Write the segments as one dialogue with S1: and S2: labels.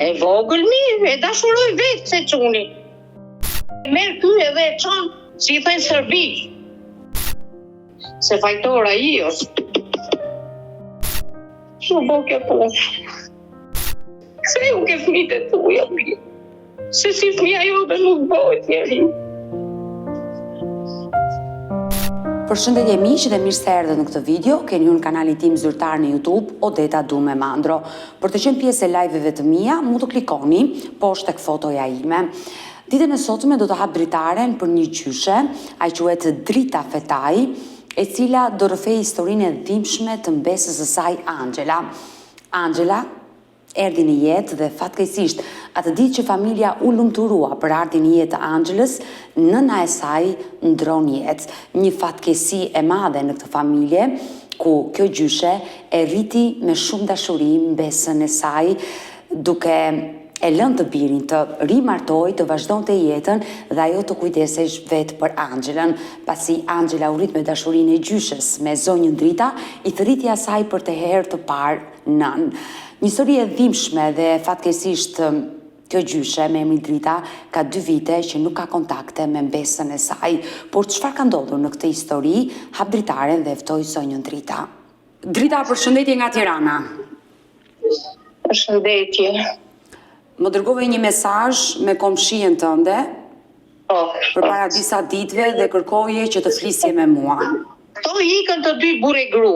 S1: E vogël mirë, e dashuroj vetë se çuni. Merë ky edhe e çon, si i thënë Serbi. Se fajtora I është. Shumë bo ke punë. Ktheu ke fëmijët e tuja, se si fëmija jote nuk bëhet njeri.
S2: Përshëndetje miq dhe mirë se erdhët në këtë video. Keni unë kanalin tim zyrtar në YouTube, Odeta Dume Mandro. Për të qenë pjesë e live-eve të mia, mund të klikoni poshtë tek fotoja ime. Ditën e sotme do të hap dritaren për një gjyshe, ai quhet Drita Fetaj, e cila do rrëfej historinë e dhimbshme të mbesës së saj Angela. Angela erdhi në jetë dhe fatkeqësisht atë ditë që familja u lumturua për ardhin në jetë të Angelës, nëna e saj ndron jetë. Një fatkeqësi e madhe në këtë familje, ku kjo gjyshe e rriti me shumë dashuri mbesën e saj, duke e lënë të birin të rimartoj, të vazhdonte jetën dhe ajo të kujdesej vetë për Angelën. Pasi Angela u rrit me dashurinë e gjyshes me zonjën Drita, I thërritja saj për të herë të parë nën. Një histori e dhimbshme dhe fatkeqësisht kjo gjyshe me emrin Drita ka 2 vite që nuk ka kontakte me mbesën e saj. Por çfarë ka ndodhur në këtë histori? Hap dritaren dhe ftoj zonjën Drita. Drita, përshëndetje nga Tirana.
S1: Përshëndetje.
S2: Më dërgove një mesazh me komshien tënde përpara disa ditëve dhe kërkoje që të flisje me mua.
S1: Kto ikën të 2 burrë gru.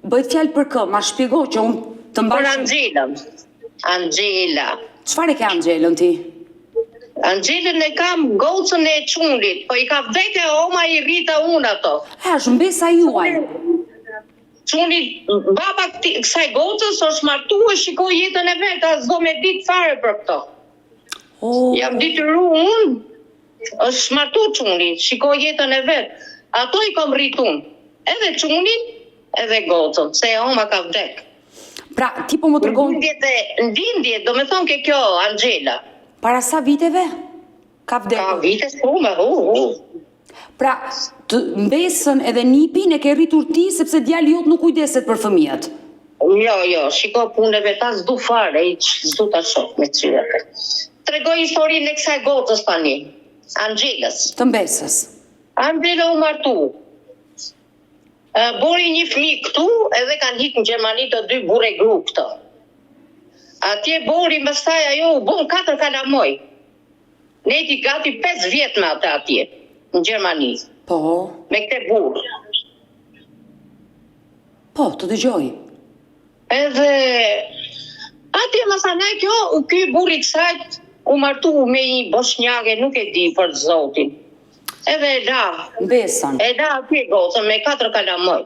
S2: Bëjt fjalë për kë? Ma shpjego që unë të mbaj.
S1: Për Angelën. Angela.
S2: Çfarë ke Angelën ti?
S1: Angelën e kam gocën e çunit, po I ka vdekë oma I rrita unë ato.
S2: Është mbesa juaj.
S1: Çuni baba kësaj gocës është martuar, shikoj jetën e vet, as do me ditë fare për këto. Jam ditëru unë, është martu çuni, shikoj jetën e vet. Ato I kam rritun, edhe çunin, edhe gocën, se oma ka vdekë.
S2: Pra, ti po më tregon
S1: ndindje, do me thonë ke kjo Angela.
S2: Para sa viteve? Ka vdekur.
S1: Ka vite shumë,
S2: Pra, të mbesën edhe nipin e ke rritur ti sepse djali jot nuk kujdeset për fëmijët.
S1: Jo, shiko punëve ta s'du fare, s'du ta shoh me syve. Tregoj historinë e kësaj gocës tani, Angelës.
S2: Të mbesës.
S1: Angela u martu. Bori një fëmijë këtu, edhe kanë hikë në Gjermani të 2 burrë gru këto. Atje bori pastaj ajo u bon 4 kalamoj. Neti gati 5 vjet me atë atje, në Gjermani.
S2: Po.
S1: Me këtë burrë.
S2: Po, të dëgjoj.
S1: Edhe atje masanaj ky burri I kësaj u martu me një bosnjake, nuk e di për zotin. Edhe e la.
S2: Mbesën.
S1: E la atje gocën me 4 kalamoj.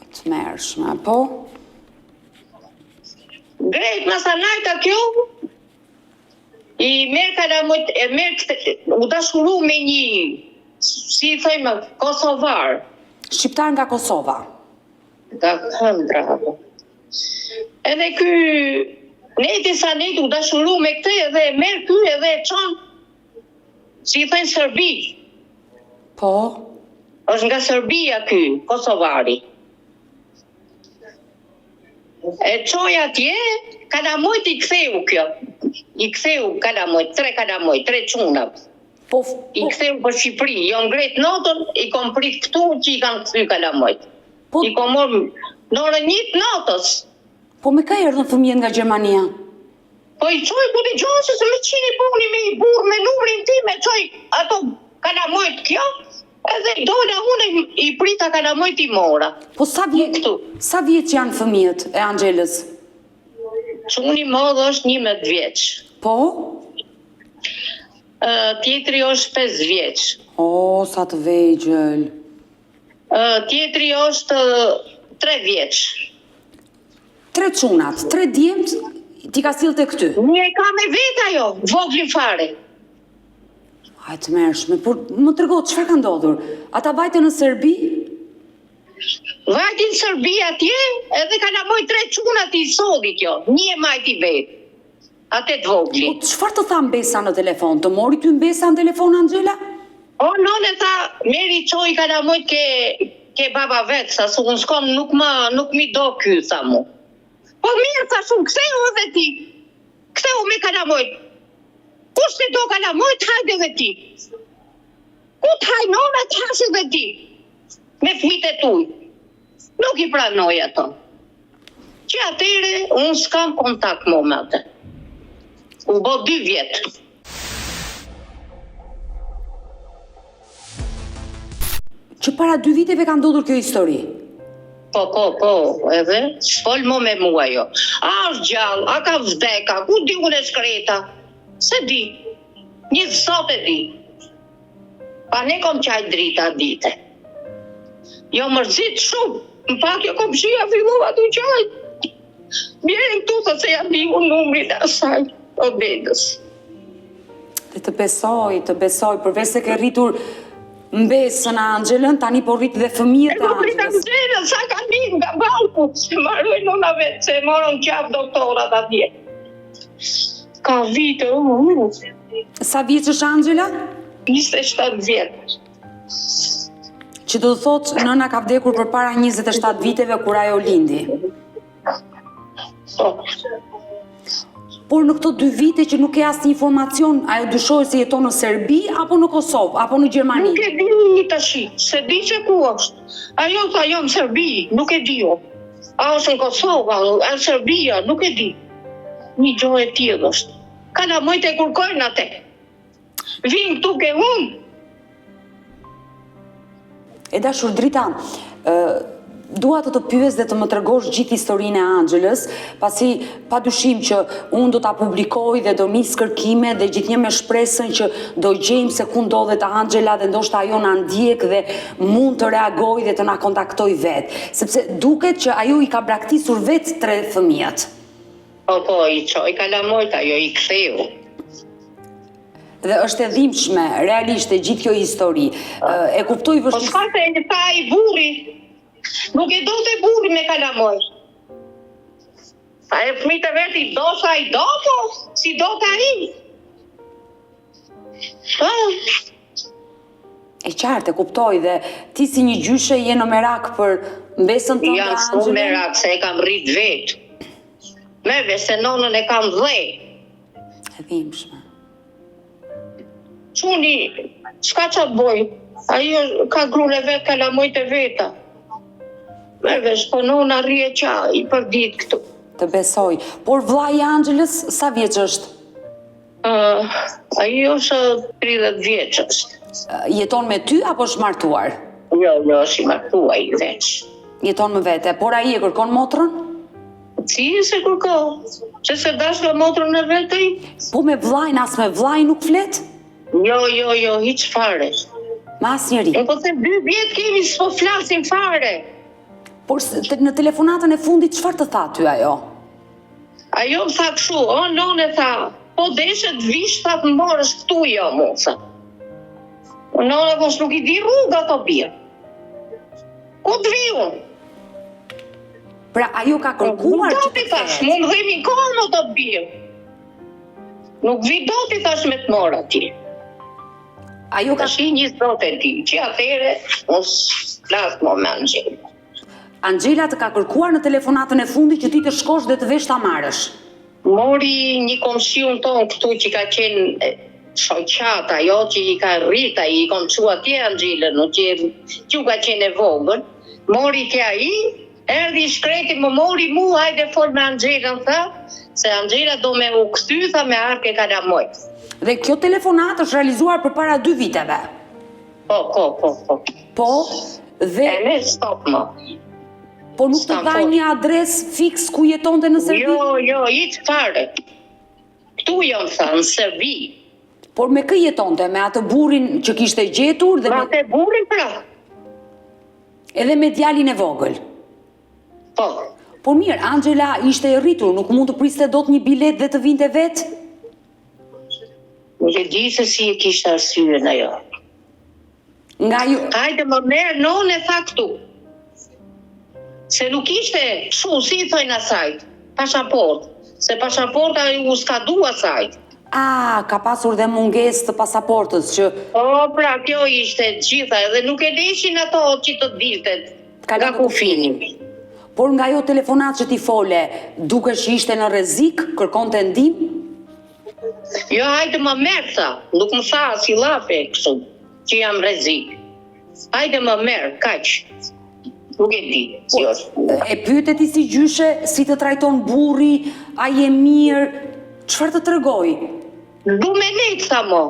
S2: Të mërshme, po?
S1: Grejt masanajta kjo, I merë kalamojt, u dashuru me një, si I thëjmë, Kosovar.
S2: Shqiptar nga Kosova.
S1: Nga këndra. Edhe ky, neti sa neti u dashuru me këte, edhe merë ky edhe e qonë, si I thëjmë Serbi.
S2: Po?
S1: Është nga Serbia ky, Kosovari. E qoj atje, kalamojt I ktheu kjo. I ktheu kalamojt, 3 kalamojt, 3 çunat.
S2: Po,
S1: I ktheu për Shqipëri, jo ngret notën, I kom prit këtu që I kanë kthy kalamojt.
S2: Po,
S1: I kom morë në orën 1 natës.
S2: Po me ka erdhën fëmijët nga Gjermania?
S1: Po I qoj ku t'i gjonë se me qini puni me I burë me numrin ti, me qoj ato kalamojt kjo, edhe dola unë I prita kalamojt I mora.
S2: Po sa vjeç janë fëmijët e Angelës?
S1: Çuni modë është 11 vjeç.
S2: Po?
S1: Tjetri është 5 vjeç.
S2: O, sa të vegjël.
S1: Tjetri është 3 vjeç.
S2: 3 çunat, 3 djemt, ti ka sillte këty?
S1: Një e ka me vetë ajo, voglin fare.
S2: Aj të mërshme, por më tërgo, çfarë ka ndodhur? Ata vajte në Serbi?
S1: Vajti në Serbi atje, edhe kalamoj 3 çunat I sodi kjo, një e majti vetë. Atë të vogli.
S2: Po çfarë të tha mbesa në telefon? Të mori ty mbesa në telefon, Angela?
S1: O, none tha, meri qoj kalamojt ke baba vetë, sa su unë s'kom nuk mi do ky, sa mu. Po mirë, sa shumë, ktheu edhe ti. ktheu me kalamojt. Kush të do kalamojt, hajde dhe ti. Ku të haj nona, të hashe dhe ti. Me fmit e tuj. Nuk i pranoj ato. Që atere, unë s'kam kontakt më me atë. U bo 2 vjetë.
S2: Që para 2 viteve ka ndodhur kjo histori?
S1: Po, edhe s'fol mo me mua jo. A është gjallë, a ka vdeka, ku di unë e shkreta? Se di, një sot e di. Pa ne kom qaj drita dite. Jo mërzit shumë, në pak jo kom shia fillova të qaj. Mjerin tu të se ja di unë numrin e asaj, o dedës.
S2: Dhe të besoj, përveç se ke rritur mbesën Angjelën, tani po rrit dhe fëmijët e Angjelës.
S1: Angjelën, sa ka linë nga balku, se marroj nona vetë, se morën qaf doktorat atje. Ka vite,
S2: Sa vjeç është Angjela?
S1: 27 vjetë.
S2: Që do të thotë, nëna ka vdekur për para 27 viteve kur ajo lindi. Por në këto 2 vite që nuk e asnjë informacion, ajo dyshohet se jeton në Serbi, apo në Kosovë, apo në Gjermani?
S1: Nuk e di tashi, se di që ku është. Ajo tha jo në Serbi, nuk e di jo. A është në Kosovë, a në Serbia, nuk e di. Një gjohë e tjilë është. Kalamojt e kërkojnë atë. Vim këtu ke unë.
S2: E dashur Drita, dua të pyes dhe të më tregosh gjithë historinë e Angjelës, pasi padyshim që unë do ta publikoj dhe do nis kërkime dhe gjithnjë me shpresën që do gjejmë se ku ndodhet Angjela dhe ndoshta ajo na ndjek dhe mund të reagojë dhe të na kontaktoj vetë, sepse duket që ajo i ka braktisur vetë 3 fëmijët.
S1: Po, i qoj kalamojt, ajo i ktheu.
S2: Dhe është e dhimbshme, realisht e gjithë kjo histori. E kuptoj vështirësi.
S1: Po s'ka se ta i burri. Nuk e do të burri me kalamoj. A e fëmijët e vetë i do sa i do, po si do të ai.
S2: E qartë, e kuptoj dhe ti si një gjyshe je në merak për mbesën tënde
S1: Ja,
S2: Angjelën?
S1: s'u merak se e kam rrit vetë. Meve se nonën e kam dhe.
S2: E dhimbshme.
S1: Quni, s'ka qa boj? Ajo ka grune vetë, kalamojt e veta. Meve, s'po nona rrie qa i për ditë këtu.
S2: Të besoj. Por vllai i Angjelës sa vjeç është?
S1: Ajo është 30 vjeç është.
S2: Jeton me ty apo është martuar?
S1: Jo, është i martua i veç.
S2: Jeton me vete, por ai e kërkon motrën?
S1: Si se kërko? Që se dash nga motrën e vetëj?
S2: Po me vllajin, as me vllajin nuk flet?
S1: Jo, hiq fare.
S2: Me asnjëri.
S1: Po se 2 vjet kemi s'po flasim fare.
S2: Por në telefonatën e fundit çfarë të tha ty ajo?
S1: Ajo më tha kështu, none tha, po deshet vish, tha të morësh këtu jo, mosa. None mos nuk i di rruga të bia. Ku të vi unë?
S2: Pra ajo ka kërkuar që të
S1: thash, mund dhemi kono të bia. Nuk vi do t'i thash me të mora ti.
S2: Ajo ka
S1: Tashi një zot e ti, që atere mos flas më me Angjelën.
S2: Angjela të ka kërkuar në telefonatën e fundit që ti të shkosh dhe të vesh ta marrësh.
S1: Mori një komshiun tonë këtu që ka qenë shoqata, jo që i ka rrita, i kom që atje Angjelën, që ka qenë e vogën. Mori tja i, erdi shkreti më mori mu, hajde fol me Angjelën, tha, se Angjela do me u kthy, tha me arke kalamoj.
S2: Dhe kjo telefonat është realizuar për para 2 viteve.
S1: Po.
S2: Po, dhe...
S1: E ne stop më.
S2: Po nuk të dha një adres fix ku jetonte në Serbi?
S1: Jo, i të fare. Këtu jo më tha, në Serbi.
S2: Por me kë jetonte? Me atë burrin që kishte gjetur? Dhe
S1: me atë burrin pra.
S2: Edhe me djalin e vogël?
S1: Po.
S2: Por mirë, Angjela ishte e rritur, nuk mund të priste dot një bilet dhe të vinte vetë?
S1: Nuk e di se si e kishte arsyen ajo.
S2: Nga ju...
S1: Hajde më merë none tha këtu. Se nuk ishte shu, si i thojnë asajt, pasaport. Se pasaporta u skadu asajt.
S2: Ka pasur dhe mungesë të pasaportës që...
S1: pra, kjo ishte gjitha, edhe nuk e leshin ato që të diltet. Nga kufinin.
S2: Por nga jo telefonat që ti fole, duke që ishte në rrezik, kërkonte ndihmë?
S1: Jo, hajde më merë, tha. Nuk më tha si lafe kështu, që jam rrezik. Hajde më merë, kaq. Nuk e di si është.
S2: E pyetet ti si gjyshe, si të trajton burri, a je mirë, çfarë të tregoj?
S1: Du me nejtë, tha mo.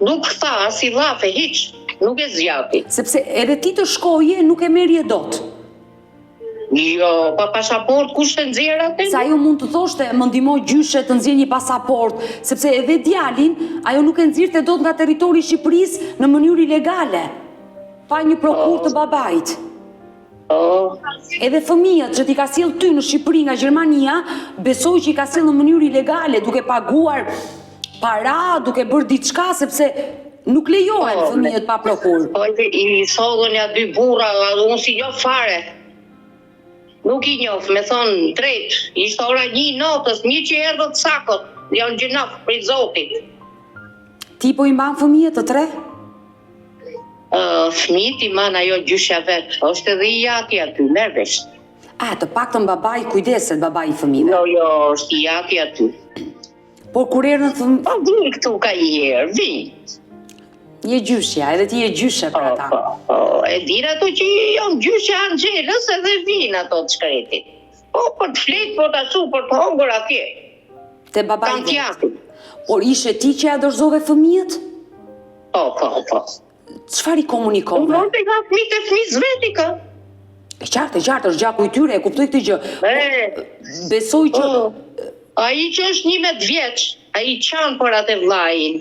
S1: Nuk tha si lafe, hiq. Nuk e zgjati.
S2: Sepse edhe ti të shkoje nuk e merje dot.
S1: Jo, pa pasaport, kush të nxjerr atë?
S2: Sa ajo mund të thoshte, më ndihmoj gjyshe të nxjerr një pasaport, sepse edhe djalin, ajo nuk e nxirrte dot nga territori i Shqipërisë në mënyrë ilegale. Pa një prokuror të babait. Edhe fëmijët që ti ka sjell ty në Shqipëri nga Gjermania, besoj që i ka sjell në mënyrë ilegale, duke paguar para, duke bërë diçka, sepse nuk lejohen fëmijët pa prokuror.
S1: Po i sollën ja dy burra, unë si njoh fare. Nuk i njoh, me thonë drejt. Ishte ora 1 natës, një që erdhët sakot, janë gjinaf prej Zotit.
S2: Ti po i mban fëmijët të tre?
S1: Fëmijët i man ajo gjyshja vetë, është edhe i jati aty, nervesh.
S2: Të paktën babai kujdeset babai i fëmijëve.
S1: Jo, është i jati aty.
S2: Por kur erdhën fëmijët,
S1: Po vin këtu ka i herë, vin.
S2: je gjyshja, edhe ti je gjyshe për ata.
S1: E din ato që janë gjyshja Angjelës edhe vin ato të shkretit. Po, për të fletë, për të asu, për të hongër atje.
S2: Te babai
S1: Kanë
S2: vet.
S1: tjati.
S2: Por ishe ti që ja dorëzove fëmijët?
S1: Po.
S2: Çfarë i komunikove?
S1: Unë të ka fëmijët e fëmijës veti ka.
S2: E qartë, është gjaku i tyre, e kuptoj këtë gjë. Besoj që
S1: Ai që është 11 vjeç, ai qanë për atë vllajin.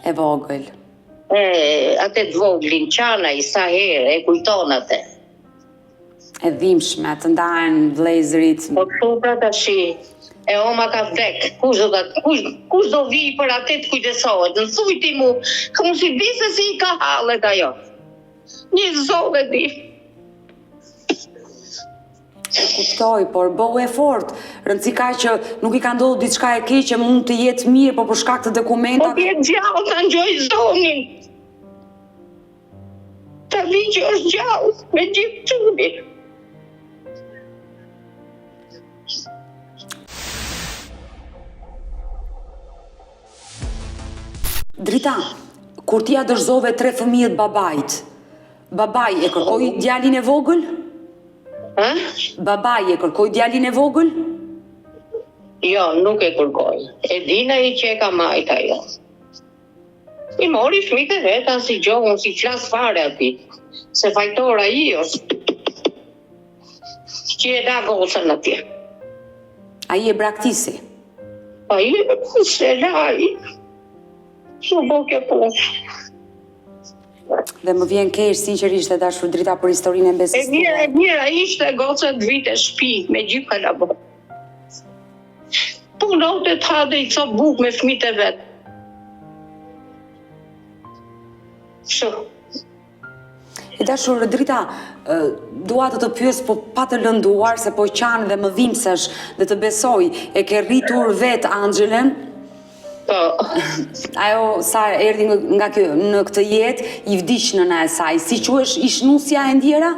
S2: e vogël.
S1: Atë të voglin, qana i sa herë, e kujton atë.
S2: E dhimbshme, të ndahen vëllezërit.
S1: Po këtu pra tashi, e oma ka vdek, kush do vi për atë të kujdesohet, në thuj ti mu, ka mu si di se si i ka hallet ajo. Një zonë e di.
S2: Kuptoj, por bëu efort. Rëndësi ka që nuk i ka ndodhur diçka e keqe, mund të jetë mirë, por për shkak të
S1: Po
S2: dokumentave.
S1: t'jetë gjallë, ta ngjoj zonin. Ta vi që është gjallë, me gjithë çubi.
S2: Drita, kur ti ja dorëzove 3 fëmijët babait, babai e kërkoi djalin e vogël? Babai e kërkoi djalin e vogël?
S1: Jo, nuk e kërkoj. E dina i që e ka majt ajo. I mori fëmijët e veta si gjohën, si flas fare ati. Se fajtora i është. Që e da gocën atje.
S2: Ai e braktisi.
S1: Pa i se laj. Su bo ke punë.
S2: Dhe më vjen keq sinqerisht e dashur Drita për historinë e mbesës.
S1: E mira, ishte gocën vite shpi, me gjithë kalabot. Punote të hadhe i ca buk me fëmijët e vetë.
S2: E dashur Drita, dua të pyes, po pa të lënduar, se po qanë dhe më dhimbsesh dhe të besoj, e ke rritur vetë Angjelen?
S1: Po.
S2: Ajo sa erdhi nga kjo në këtë jetë, i vdiq nëna e saj. Si quhesh ishnusja e ndjera?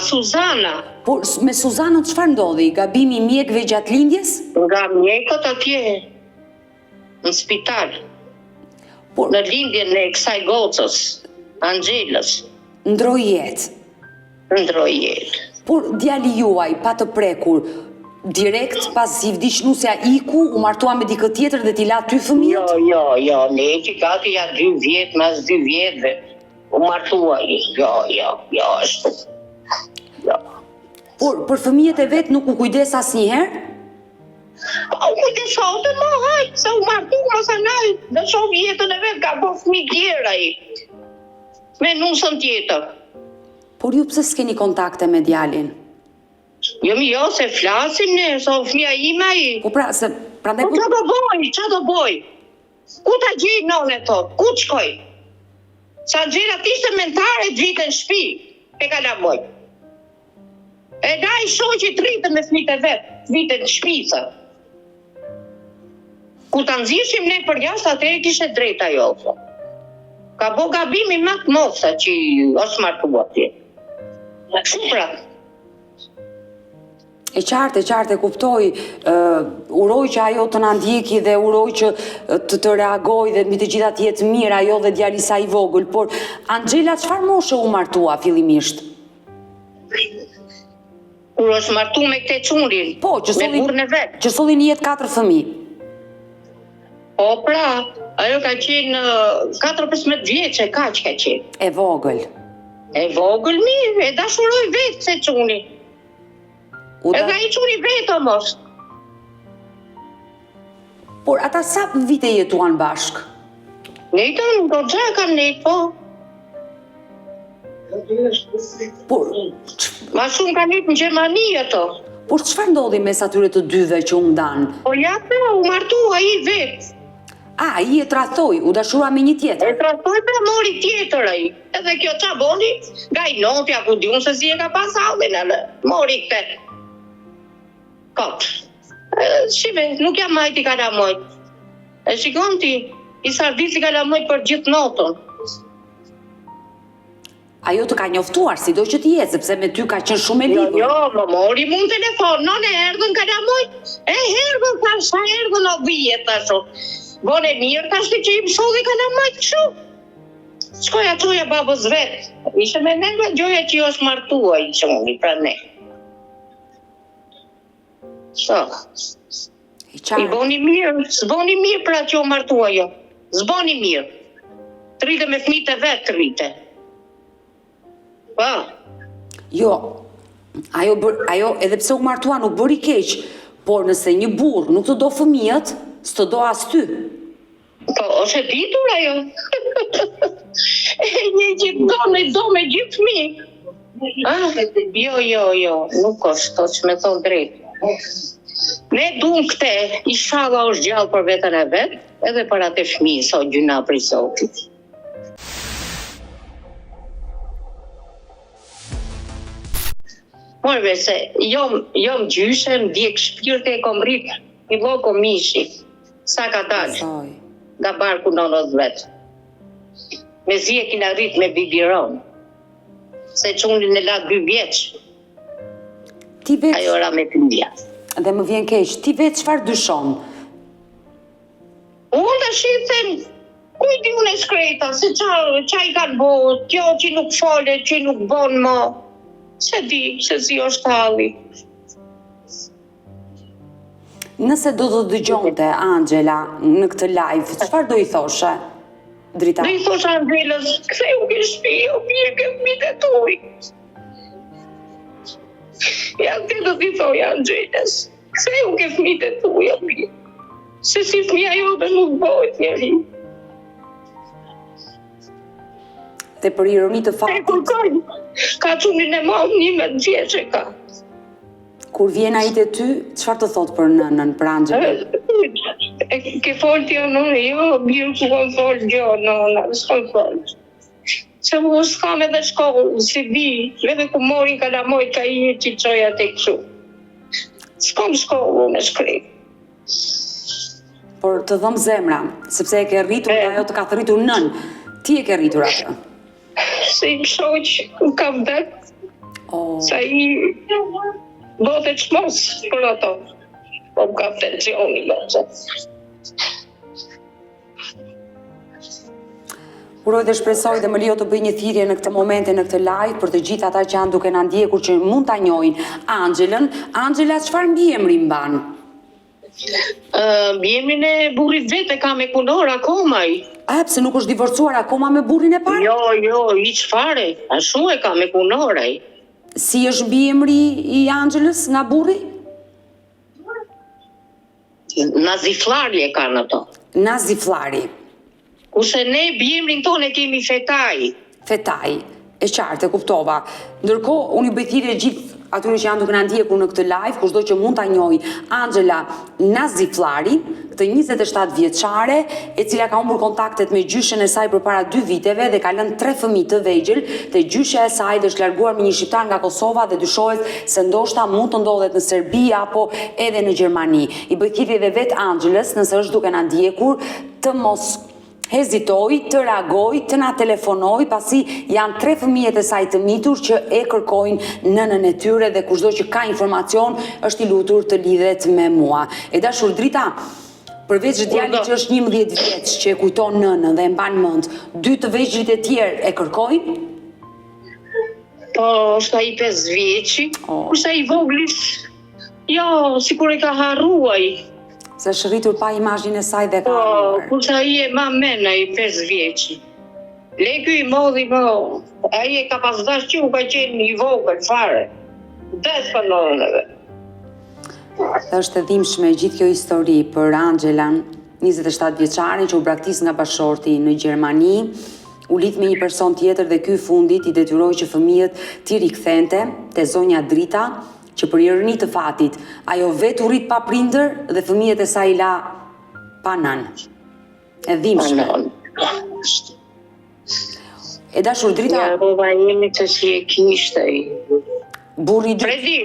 S1: Suzana.
S2: Por me Suzanën çfarë ndodhi? Gabimi i mjekëve gjatë lindjes?
S1: Nga mjekët atje, në spital. Në lindjen e kësaj gocës, Angjelës.
S2: Ndroi jetë.
S1: Ndroi jetë.
S2: Por djali juaj, pa të prekur, direkt pas i vdiq nusja iku, u martua me dikë tjetër dhe t'i la ty fëmijët?
S1: Jo, ne që gati ja 2 vjetë, mas 2 vjetëve, u martua i. Jo, është. Jo.
S2: Por për fëmijët e vetë nuk u kujdes asnjëherë?
S1: U kujdesote më hajtë, se u martu më sa naj, dhe shumë jetën e vetë, ka po fëmijë tjera i. Me nusën tjetër.
S2: Por ju pse s'keni kontakte me djalin?
S1: Jo, se flasim ne, sa fëmija ime i.
S2: Po pra, se prandaj
S1: Po qa do boj? Ku ta gjej none thot? Ku të shkoj? Sa gjera t'ishte mentare të vitë në shpi, e ka la boj. E da i shoqit rritën me fëmijët e vetë, të vitë në shpi, sa. Ku ta nxishim ne për jashtë, atëherë kishte drejt ajo, thot. Ka bo gabimi më të mosa që është martu atje. Pra.
S2: E qartë, e kuptoj, uroj që ajo të na ndjeki dhe uroj që të reagoj dhe mbi të gjitha të jetë mirë ajo dhe djali i saj i vogël, por Angela çfarë moshe u martua fillimisht?
S1: Kur është martu me këtë çunin,
S2: Po,
S1: me burrën e vet.
S2: që solli një jetë 4 fëmijë.
S1: Po pra, ajo ka qenë 14 vjeçe, kaq ka qenë.
S2: E vogël.
S1: E vogël mirë, e dashuroj vetë se çuni. Edhe ai çuni vetë mos.
S2: Por ata sa vite jetuan bashk?
S1: Nejtën, do gjë kanë nejtë, po.
S2: Por,
S1: Ma shumë kanë nejtë në Gjermani ato.
S2: por çfarë ndodhi mes atyre të dyve që u ndan?
S1: Po ja pra, u martu ai vetë.
S2: Ai e tradhtoi, u dashura me një
S1: E
S2: tjetër.
S1: tradhtoi pra mori tjetër ai. Edhe kjo qa boni, nga i notja ku di unë se si e ka pas hallin, mori këtë. Kot. Shive, nuk jam majti kalamojt. E shikon ti, i sardisi kalamojt për gjithë notën.
S2: Ajo të ka njoftuar, sido që ti jetë, sepse me ty ka qenë shumë e lidhur.
S1: Jo, më mori mu në telefon, non e erdhën kalamojt. E erdhën, thash, sa erdhën o vijet, tasho. Bone mirë, tash të që i mshodhi kalamojt këshu. Shkoja qoja babës vetë. Ishe me neve, gjoja që jo është martua i qëmuni, pra ne. So,
S2: E
S1: i
S2: qartë.
S1: boni mirë, s'boni mirë pra që o martua jo. S'boni mirë. Të rrite me fmite vetë të rrite. Pa,
S2: Jo, ajo edhe pse u martua nuk bëri keq, por nëse një burr nuk të do fëmijët, s'të do as ty.
S1: po, është e ditur ajo. E një gjithë do me gjithë fmi. Jo, nuk është, që me thonë drejtë. Ne duhem këte, inshallah është gjallë për vetën e vetë, edhe për atë fëmijë, sa gjuna për Zotit. Morve se jom gjyshe, ndjek shpirti e kom rritë, i voko mishi, sa ka dalë,
S2: Soj.
S1: nga barku 90 vetë. Me zi e kina rritë me bibiron, se qunin e la 2 vjeç,
S2: Ti vetë,
S1: ajo ra me pindja.
S2: dhe më vjen keq, ti vetë çfarë dyshon?
S1: Unë të shqipten, kujti unë e shkreta, se qa i kanë bo, kjo që nuk fole, që nuk bon më, se di, se si është halli.
S2: Nëse do të dëgjonte Angela në këtë live, çfarë do i thoshe? Drita.
S1: Dhe i thosha Angelës, ktheu ke shtëpi, o mirë ke fëmijët e tuaj. Ja, këtë do t'i thoj Angelës, ktheu ke fëmijët e tuaj, o mirë. Se si fëmija jote nuk bëhet njeri.
S2: Dhe për ironi të
S1: E
S2: fatit,
S1: kërkoj, ka qunin e madh 11 vjeçe ka.
S2: kur vjen ai te ty, çfarë të thot për nënën, për Angelën?
S1: E ke folë t'jo nënë, jo, birë ku kanë folë gjo, nëna, s'kon folë. Se mu s'kam edhe shkollë, si di, edhe ku morin kalamojt ka i që qoja të këshu. S'kam shkollë me shkrej.
S2: Por të dhëm zemra, sepse e ke rritur dhe ajo të ka rritur nën. Ti e ke rritur atë.
S1: Se i shoq, u kam vdek,
S2: Oh,
S1: sa i bote qmos për ato. Po më ka pensioni, bëse.
S2: uroj dhe shpresoj dhe më lijo të bëj një thirrje në këtë momente, në këtë live, për të gjithë ata që janë duke na ndjekur që mund ta njohin Angelën. Angela, çfarë mbiemri mban?
S1: Bjemrin e burrit vete ka me punor akoma i.
S2: A, pse nuk është divorcuar akoma me burrin e parë?
S1: Jo, i qfare, ashtu e ka me punor ai.
S2: Si është mbiemri i Angelës nga burri?
S1: Naziflarje kanë ato.
S2: Naziflari.
S1: Kurse ne bjemrin tonë e kemi fetaj.
S2: Fetaj, e qartë, e kuptova. Ndërkohë, unë i bëj thirrje gjithë atyre që janë duke na ndjekur në këtë live, kushdo që mund ta njohë Angela Naziflari, këtë 27 vjeçare, e cila ka humbur kontaktet me gjyshen e saj përpara 2 viteve dhe ka lënë 3 fëmijë të vegjël, dhe gjyshja e saj është larguar me një shqiptar nga Kosova dhe dyshohet se ndoshta mund të ndodhet në Serbi apo edhe në Gjermani. I bëj thirrje edhe vet Angelës, nëse është duke na ndjekur, të mos hezitoi, të reagoi, të na telefonoi, pasi janë 3 fëmijët e saj të mitur që e kërkojnë nënën e tyre dhe kushdo që ka informacion është i lutur të lidhet me mua. E dashur Drita, përveç djalit që është 11 vjeç që e kujton nënën dhe e mban mend, 2 të vegjëlit e tjerë e kërkojnë?
S1: Po, është ai 5 vjeçi, kurse ai voglis, jo, sikur e ka harruaj.
S2: Se është rritur pa imazhin e saj dhe ka
S1: Po,
S2: harruar.
S1: kurse ai e ma men, ai 5 vjeçi. Leku i modhi, po, ai e ka pas dash që u ka qenë i vogël fare. Des për nënëve.
S2: Dhe është e dhimbshme gjithë kjo histori për Angelan, 27 vjeçare që u braktis nga bashorti në Gjermani, u lidh me një person tjetër dhe ky fundit i detyroi që fëmijët t'i rikthente te zonja Drita, që për ironi të fatit, ajo vetë u rrit pa prindër dhe fëmijët e saj la pa nën. E dhimbshme. E dashur Drita,
S1: Ja, baba jemi që si e kishte ai.
S2: burri i dytë.
S1: Fredi,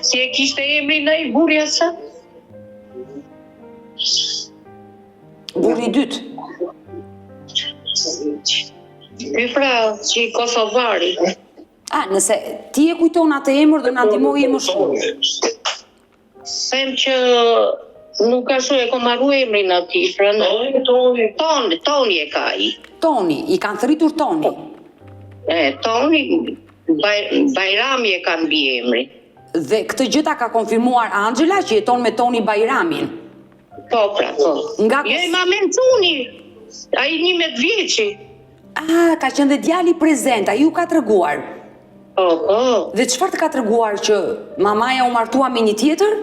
S1: si e kishte emrin ai burja sa?
S2: Burri i dytë.
S1: Ky pra, që i Kosovari.
S2: Nëse ti e kujton atë emër do na ndihmoje më shumë.
S1: Them që nuk ka shumë e kom marru emrin ati, pra në... Toni e ka ai.
S2: Toni, i kanë thritur Toni.
S1: Toni, Bajrami e ka mbi emri.
S2: Dhe këtë gjë ta ka konfirmuar Angela që jeton me Toni Bajramin.
S1: Po, pra, po.
S2: Nga
S1: Jo, i ma mentuni, ai 11 vjeçi.
S2: Ka qenë dhe djali prezent, ai u ka treguar.
S1: Po, po.
S2: Dhe çfarë të ka treguar, që mamaja u martua me një tjetër?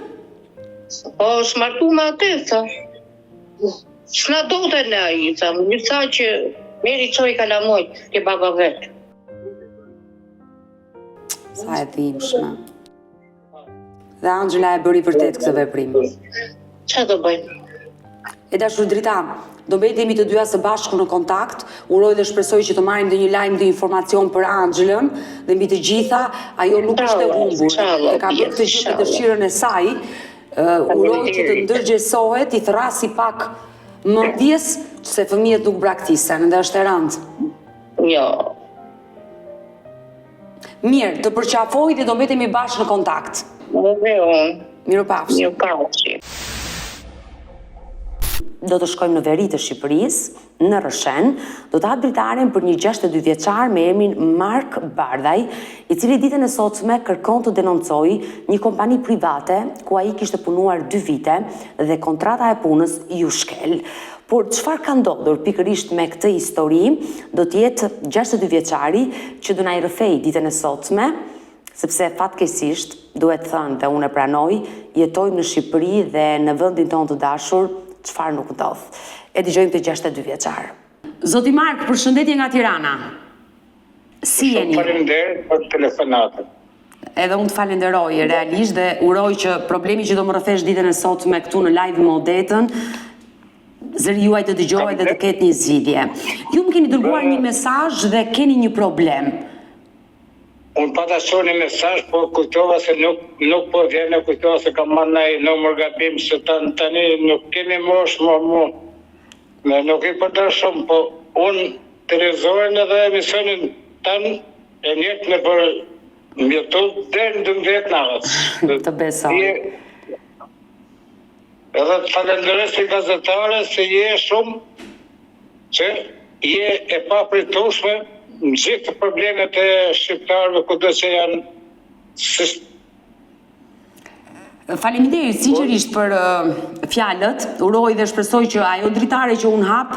S1: Po, është martu me atë, tha. S'na dote në ai, tha. Një tha që meri qoj kalamojt, ke baba vetë.
S2: Sa e dhimbshme. Dhe Angela e bëri vërtet këtë veprim.
S1: Qa do bëjmë?
S2: E dashur Drita, do mbetemi të dyja së bashku në kontakt, uroj dhe shpresoj që të marrim ndonjë lajm dhe informacion për Angelën, dhe mbi të gjitha, ajo nuk është e humbur. E ka bërë këtë gjë me dëshirën e saj. Uroj që të ndërgjegjësohet, i thrasi pak mendjes se fëmijët nuk braktisen, dhe është e rëndë.
S1: Jo.
S2: Mirë, të përqafoj dhe do mbetemi bashkë në kontakt.
S1: Dhe unë.
S2: Mirupafshim.
S1: Mirupafshim.
S2: Do të shkojmë në veri të Shqipërisë, në Rëshen, do të hapë dritaren për një 62 vjeçar me emrin Mark Bardaj, i cili ditën e sotme kërkon të denoncojë një kompani private ku ai kishte punuar 2 vite dhe kontrata e punës ju shkel. Por çfarë ka ndodhur pikërisht me këtë histori, do të jetë 62 vjeçari që do na i rrëfej ditën e sotme, sepse fatkeqësisht, duhet thënë dhe unë e pranoj, jetojmë në Shqipëri dhe në vendin tonë të dashur, çfarë nuk ndodh. E dëgjojmë të 62 vjeçar. Zoti Mark, përshëndetje nga Tirana. Si jeni?
S3: Faleminderit për telefonatën.
S2: Edhe unë të falenderoj realisht dhe uroj që problemi që do më rrëfesh ditën e sotme këtu në live me Odetën, zëri juaj të dëgjohet dhe të ketë një zgjidhje. Ju më keni dërguar një mesazh dhe keni një problem.
S3: Unë pata shoh një mesazh, po kujtova se nuk po vjen, kujtova se kam marrë ndaj numër gabim, se tani nuk kemi mosh më. Nuk i përdor shumë, po unë televizorin edhe emisionin tanë e njëtë në për YouTube deri në 12 natës.
S2: Të besoj.
S3: Edhe të falenderoj si gazetare se je shumë që je e papritueshme në gjithë problemet e shqiptarëve kudo që janë.
S2: Faleminderit sinqerisht për fjalët. Uroj dhe shpresoj që ajo dritare që unë hap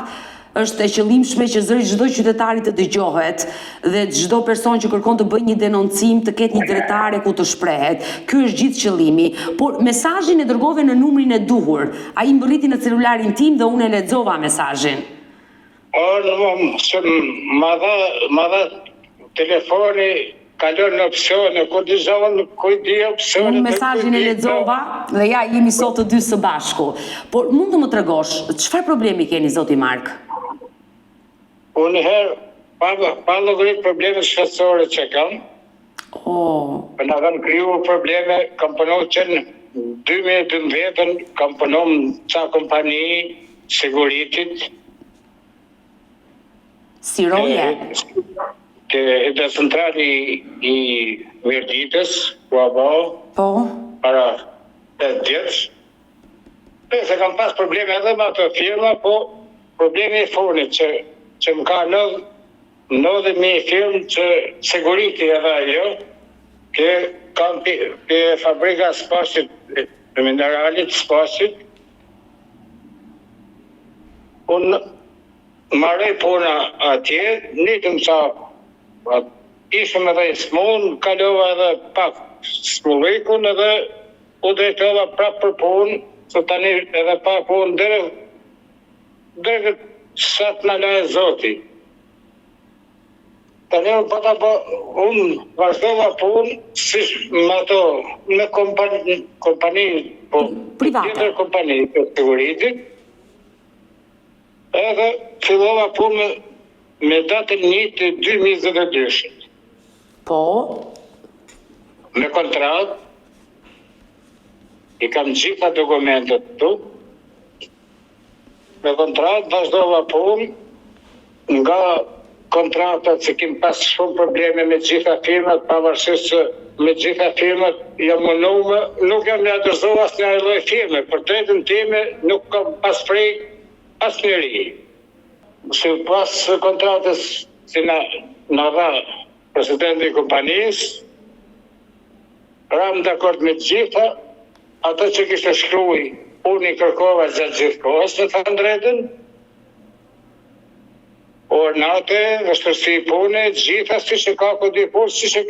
S2: është e qëllimshme që zëri çdo qytetari të dëgjohet dhe çdo person që kërkon të bëjë një denoncim të ketë një dritare ku të shprehet. Ky është gjithë qëllimi. Por mesazhin e dërgove në numrin e duhur. Ai mbërriti në celularin tim dhe unë e lexova mesazhin.
S3: Ma dha telefoni, kalon në opsione, ku di opsione.
S2: Unë mesazhin e lexova dhe ja jemi sot të dy së bashku. Por mund të më tregosh, çfarë problemi keni zoti Mark?
S3: Unë herë pa llogarit problemet shtetërore që kam. Na kanë krijuar probleme, kam punuar që në 2012 kam punuar në ca kompani siguritit.
S2: Si roje?
S3: Te centrali i Verditës, ku abo,
S2: Po,
S3: para 5 vjetësh. Se kam pas probleme edhe me ato firma, po problemi i fonit që më ka 90.000 firmë që siguriti edhe ajo, që kam për fabrika spasit, të mineralit spasit, unë marrej puna atje, nitëm sa ishëm edhe i smun, kalova edhe pak smullikun edhe u drejtova prap për punë, se tani edhe pa punë dërë sa të në lajë Zoti. Tani unë vazhdova punë si me ato, me kompani, po
S2: private.
S3: Tjetër kompani të siguritit, edhe fillova punë me datën 1 të 2022.
S2: Po,
S3: Me kontratë, i kam gjitha dokumentet tu, me kontratë vazhdova punë, nga kontratat se kim pas shumë probleme me gjitha firmat, pavarësisht se me gjitha firmat jam mënume, nuk jam në adërzova asë një lloj firme, për drejtën time nuk kam pas prej asë njëri. Se pas kontratës si na dha presidenti i kompanisë, ram dakord me gjitha, ato që kishte shkruaj, unë i kërkova gjatë gjithë kohës, në thënë drejtën, ornate, vështërsi pune, gjitha si që ka këdi punë, si që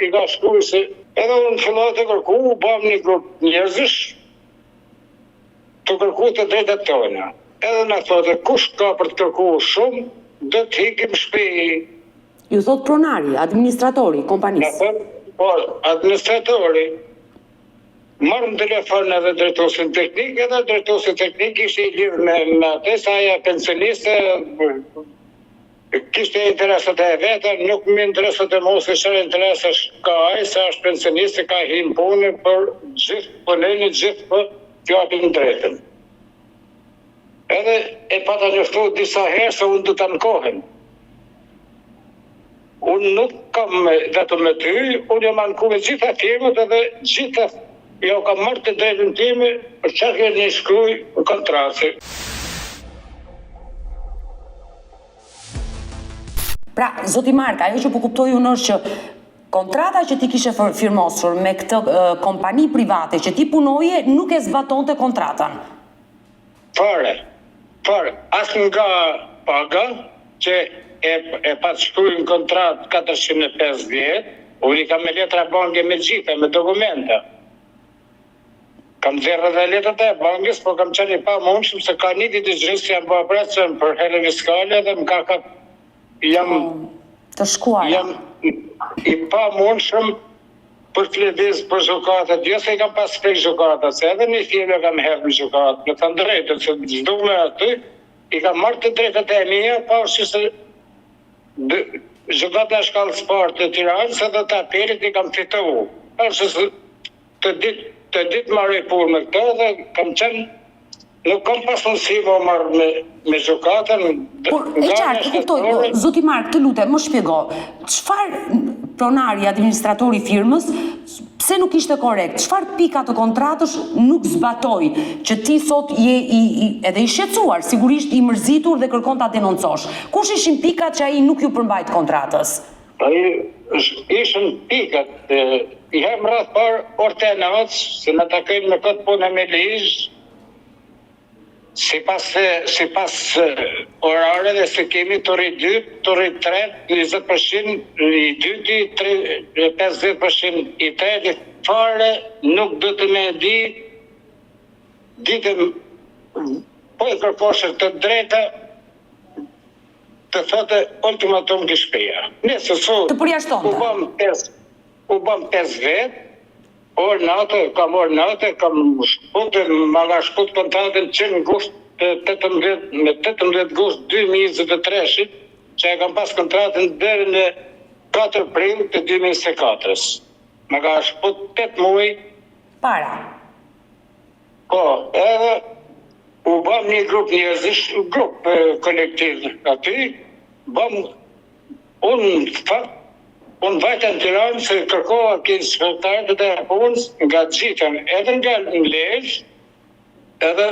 S3: i ka shkruaj, se edhe unë fillova të kërku, u bam një grup njerëzish, të kërku të drejtat tona. Edhe në thotë, kush ka për të kërku shumë, do të hikim shpeji.
S2: ju thot pronari, administratori, kompanisë.
S3: Po, administratori, marrëm telefon edhe drejtosin teknik, edhe drejtosin teknik ishte i lidhë me atë, sa aja pensioniste, kishte interesat e veta, nuk më interesat e mos e shërë interesat ka aj, sa është pensioniste, ka him punë, për gjithë puneni, gjithë për t'ju apin drejtën. Edhe e pata njoftu disa herë se unë du të ankohem. Unë nuk kam vetëm me ty, unë jam anku me gjitha firmët edhe gjitha jo kam marrë të drejtën time për çfarë një shkruaj në kontratë.
S2: Pra, zoti Mark, ajo që po kuptoj unë është që kontrata që ti kishe firmosur me këtë kompani private që ti punoje nuk e zbatonte kontratën.
S3: Fare. As nga paga që e pas shkruaj në kontratë 450, unë i kam me letra banke me gjitha, me dokumenta. Kam zerë dhe letrat e bankës, po kam qenë i pa mundshëm se ka një ditë gjithë jam bërë operacion për herë fiskale dhe më ka jam
S2: të shkuara.
S3: Jam i pa mundshëm për të lëviz për gjukatat. Jo se i kam pas prej gjukatat, se edhe një firme kam herë në gjukatat. Me të drejtën, se çdo me aty, i kam marrë të drejtat e mia, pa është se gjukata e shkallës parë të Tiranës edhe të apelit i kam fitohu. është se të ditë marrë i punë me këto dhe kam qenë, nuk kam pas mundësi më marrë me gjukatën.
S2: Por, e qartë, kuptoj, zoti Mark, të lutem, më shpjego, çfarë pronari, administratori firmës, pse nuk ishte korrekt? Çfarë pika të kontratës nuk zbatoi, që ti sot je edhe i shqetësuar, sigurisht i mërzitur dhe kërkon ta denoncosh. Kush ishin pikat që ai nuk ju përmbajt kontratës?
S3: Ishën pikat, i hem rrath par ortenat, se në takojnë me këtë punë me ligjë, si pas orare dhe se kemi të rrit 2, të rrit 3, 20% i 2, 50% i 3, fare nuk do të me ditëm, po i kërkoshër të drejta, të thotë ultimatum kishpeja. Nëse sot
S2: të përjashtonte.
S3: U bëm 5 vetë, orë natë, kam shputë, ma nga shputë kontratën që në gusht me 18 gusht 2023, që e kam pas kontratën deri në 4 prill të 2024. Ma nga shputë 8 muaj.
S2: Para.
S3: Po, edhe u bëm një grup njerëzish, grup kolektiv aty, unë vajta në Tiranë se kërkova këtë inspektoratet e punës nga gjithën, edhe nga në Lezhë, edhe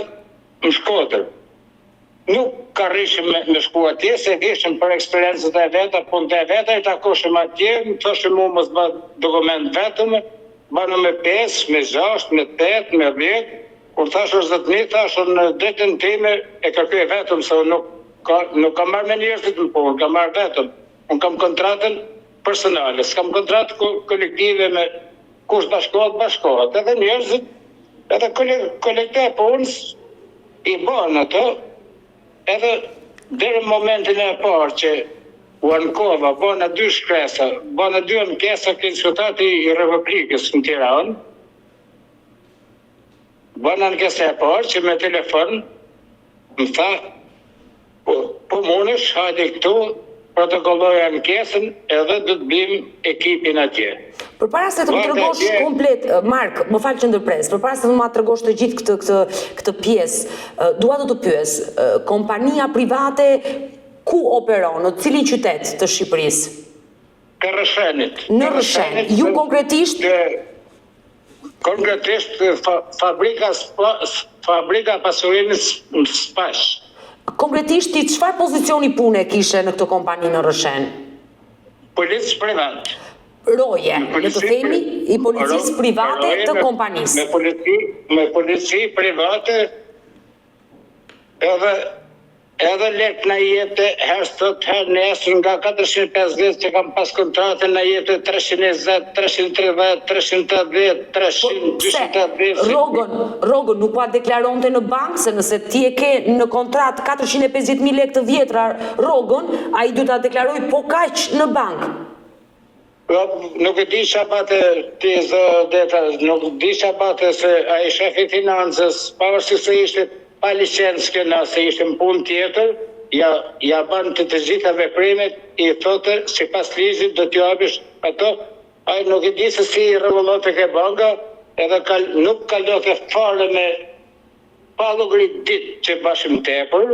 S3: në Shkodër. Nuk ka rishim me shku atje, se vishim për eksperiencët e veta, punë e veta, i takoshim atje, më thoshim mu mos bë dokument vetëm, banë me 5, me 6, me 8, me 10, kur thashë është 10.000, thashë në dretën time e kërkoj vetëm, se nuk kam marrë me njerëzit në punë, kam marrë vetëm. Unë kam kontratën personale, s'kam kontratë kolektive me kush bashkohet. Edhe njerëzit, edhe kolektive punës i banë ato, edhe deri në momentin e parë që u ankova, bëna 2 shkresa, bëna 2 ankesa ke Inspektorati i Republikës në Tiranë. Bëna ankesa e parë që me telefon më tha, po mundesh, hajde këtu, protokolloj ankesën edhe do të bim ekipin atje.
S4: Përpara se të më tregosh komplet, Mark, më fal që ndërpres, përpara se të më tregosh të gjithë këtë pjesë, dua të pyes, kompania private ku operon, në cilin qytet të Shqipërisë?
S3: Të Rrëshenit.
S4: Në Rrëshen. Ju konkretisht?
S3: Konkretisht fabrika pasurimit Spash.
S4: Konkretisht ti çfarë pozicioni pune kishe në këtë kompani në Rrëshen?
S3: Policë privat.
S4: Roje, le të themi, i policisë private të kompanisë.
S3: Me polici private edhe lek në jetë herë sot, herë nesër nga 450 që kam pas kontratën në jetë 320, 330, 380, 300, 280.
S4: Rogën, nuk pa deklaronte në bankë, se nëse ti e ke në kontratë 450.000 lekë të vjetra Rogën, a i du të deklaroj po kaq në bankë.
S3: Nuk e di që bate ti zëdeta, nuk di që bate se a i shefi financës, pavarësisht se ishte pa licencë këna, se ishte në punë tjetër, ja banë të gjitha veprimet, i thote, si pas ligjit do t'ju hapish ato, a i nuk e di se si i rregullote ke banka, edhe nuk kalote fare me palogrit ditë që bashim tepër,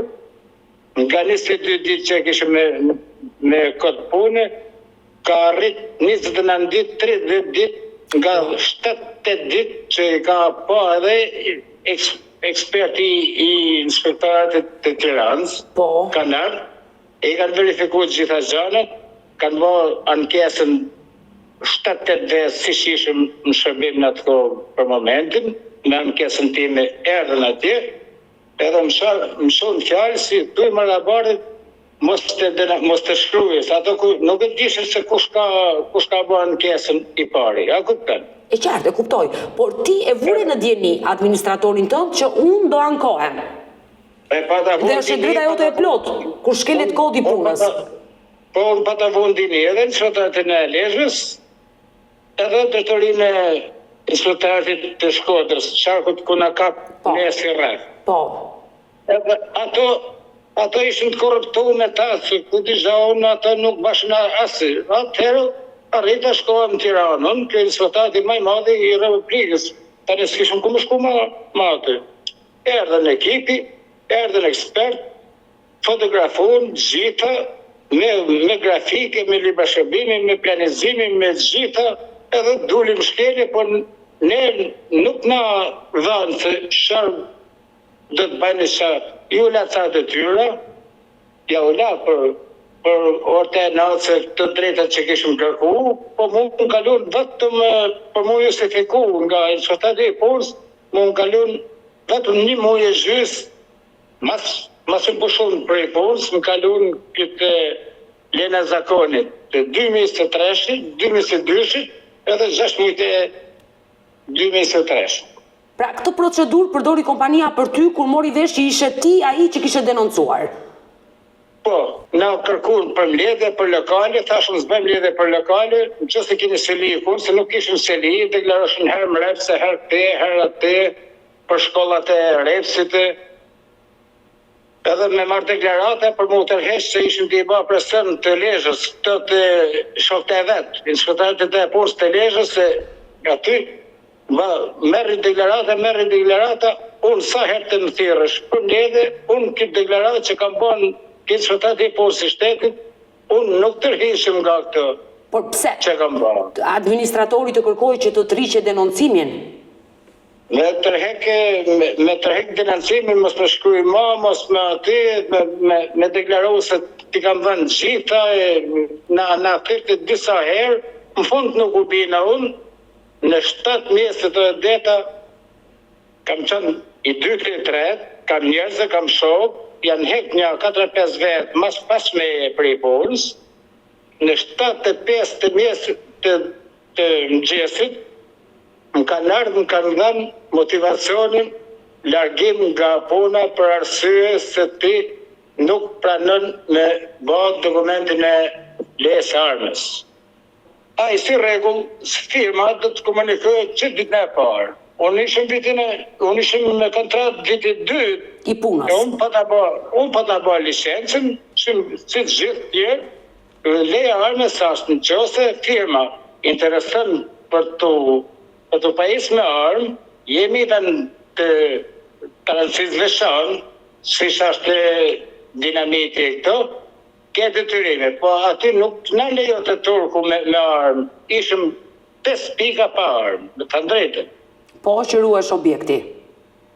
S3: nga 22 ditë që kishë me këtë punë, ka arrit 29 ditë, 30 ditë, nga 7-8 ditë që i ka po edhe eksperti i Inspektoratit të Tiranës, kanë ardhur, e kanë verifikuar gjitha gjanat, kanë bërë ankesën 7-8 dhe si ishim në shërbim në atë kohë për momentin, me ankesën time erdhën atje, edhe më shonë fjalë si tu i marabarit mos të shkrujës, ato nuk e dishën se kush ka bërë ankesën i pari, a kupton?
S4: E qartë, e kuptoj, por ti e vure në djeni administratorin tënd që unë do ankohem. Dhe është e drejta jote e plot, kur shkelet kodi punës.
S3: Po, unë pata vundini edhe në Inspektoratin e Lezhës, edhe drejtorinë e Inspektoratit të Shkodrës, qarkut ku na kap në Esirref.
S4: Po.
S3: Edhe ato ishin të korruptuar me ta, se ku disha unë ato nuk bashkëna asë. Atëherë, arrita shkohem në Tiranën, ke Inspektorati më i madh i Republikës. Tani s'kishim ku më shku më aty. Erdhën ekipi, erdhën ekspert, fotografun, gjitha, me grafike, me libashërbimi, me planizimin, me gjitha, edhe dulim shkelje, por ne nuk na dhanë se çfarë do të bëjnë çfarë. Ju la ca të tyra, ja u la për orte e natë të drejtat që kishëm kërku, po mu më kalun vetëm për mu justifiku nga Inspektorati i punës, mu më kalun vetëm 1 muaj e gjys, mas më pushun për i punës, më kalun këtë lena zakonit të 2023, 2022, edhe 6 mujt e 2023.
S4: Pra, këtë procedurë përdori kompania për ty kur mori vesh që ishe ti ai që kishe denoncuar?
S3: Po, na kërkuan për mbledhje për lokale, thashëm s'bëjmë mbledhje për lokale, nëse keni seli i punë, se nuk kishim seli, deklaroshën herë më repse, herë te, herë ate, për shkollat e repsit, edhe me marrë deklarata për mu tërheq se ishim të i ba presion të Lezhës, të shokte e vetë, Inspektoratit e punës të Lezhës, se aty, merri deklarata, unë sa herë të më thirrësh, për mbledhje, unë këtë deklaratë që kam bënë Inspektorati i punës së shtetit, unë nuk tërhiqem nga këtë
S4: Por pse?
S3: që kam bërë.
S4: Administratori të kërkoj që të tërhiqe denoncimin?
S3: Me tërhek denoncimin, mos më shkruaj më, mos më aty, me deklaru se ti kam dhënë gjitha, na thirrte disa herë, në fund nuk u bina unë, në 7 meset të deta, kam qenë i 2-3, kam njerëz, kam shok, janë hek një 4-5 vetë, mas pas me prej punës, në 75 të meset të mëngjesit, më kanë ardhur, më kanë dhënë motivacionin, largim nga puna për arsye se ti nuk pranon me bërë dokumentin e lesë armës. A i si regull, firma do të komunikohet që ditën e parë. Unë ishim me kontratë vitit 2.
S4: I punës.
S3: Unë pa ta bërë licencën, si të gjithë tjerë, leja armës ashtë në qëse firma interesën për të pajis me armë, jemi dhe në të transit veçanë, si ashtë dinamiti e këto, ke detyrime, po aty nuk në lejo të turku me armë, ishëm 5 pika pa armë, me të drejtën.
S2: Po që ruesh objekti?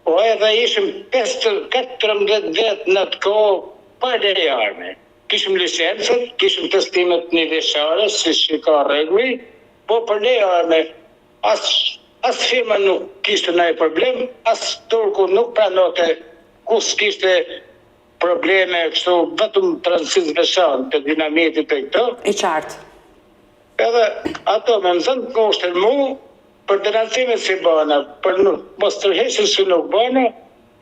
S3: Po edhe ishëm 14 vetë në të kohë pa leje arme. Kishëm licencët, kishëm testimet një veçare, si që ka rregulli, po për leje arme, as firma nuk kishte ndonjë problem, as turku nuk pranote kus kishte probleme kështu vetëm transit veçan të dinamitit e këto.
S2: E qartë.
S3: Edhe ato me mëzën të kushten mu, për denancimin si bëna, për mos tërheqjen si nuk bëna,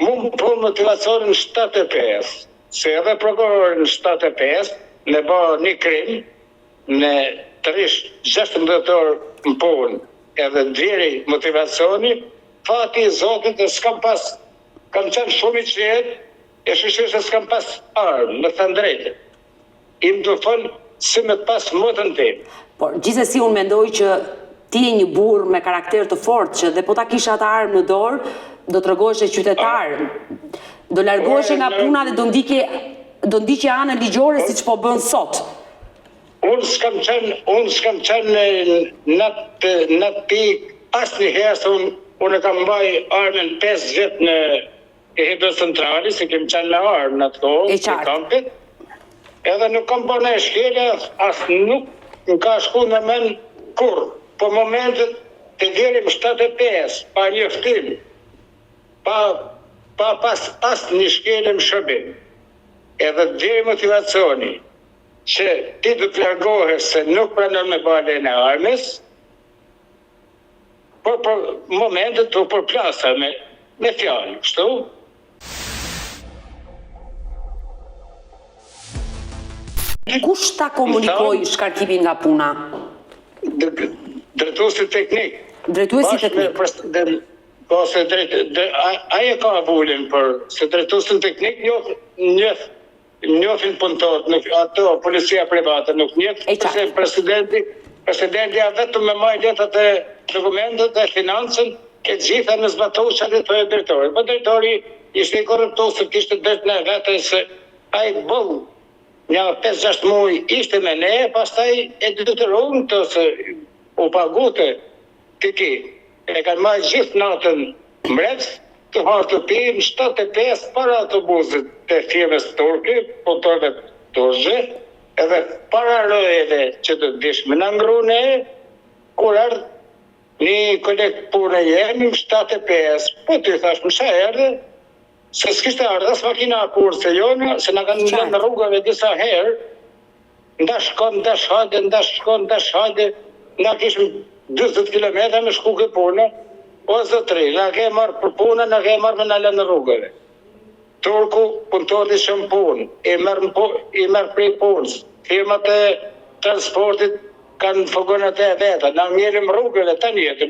S3: mu më po motivacionin 75. Se edhe prokurorin 75, me bërë një krim, në të rish 16 orë në punë, edhe dveri motivacioni, fati i Zotit e s'kam pas, kam qenë shumë i qetë, e shëshirë se s'kam pas armë, me thënë drejtë. Im të fëllë si me të pas motën tim.
S2: Por gjithsesi unë mendoj që ti je një burr me karakter të fortë që dhe po ta kisha atë armë në dorë, do të rregoheshe qytetar. Do largoheshe nga puna dhe do ndiqje anën ligjore siç po bën sot.
S3: Unë s'kam qenë në pikë asnjëherë se unë kam mbaj armën 5 vjet në hidrocentrali, se kem qenë me armë në atë kohë, në kampit. Edhe nuk kam bërë në shkelja, as nuk në ka shku në men kur. Po momentet të djerim 75, pa njoftim, pa pas një shkelim shërbim. Edhe djeri motivacioni, që ti du të largohesh se nuk pranon me bale në armës, por për momentet të përplasa me fjallë, kështu?
S2: Kush ta komunikoi shkarkimin nga puna?
S3: Drejtuesi teknik.
S2: Drejtuesi teknik.
S3: Ose aje ka avullin për se drejtuesin teknik njofin punëtorët, ato policia private nuk njef, se presidenti a vetëm me maj letat e dokumentet e financën, e gjitha në zbatohu që atë të e drejtori. Po drejtori ishte i korruptosur, kishte drejt në vete se a i bëllë një 5-6 muaj ishte me ne, pastaj e detyruan të se u pagute ti. E kanë marrë gjithë natën mbrets, të harë të pimë 75 para autobusit të firmës turke, punëtorëve turqe, edhe para rojeve që të dishme në ngru ne, kur ardhë një kolekt punë jemi 75, po të i thash më shë erdhe, se s'kishte ardhë as makina kur se jona, se në kanë në rrugave disa herë, ndash shkon, ndash hajde, na kishëm 20 km me shku këtë punë, o zotëri, na ke marrë për punë, na ke marrë me në lënë rrugave. Turku, punëtorët i shumë punë, i merë prej punës, firmat e transportit kanë fogonat e veta, na mjerim rrugave të njetër,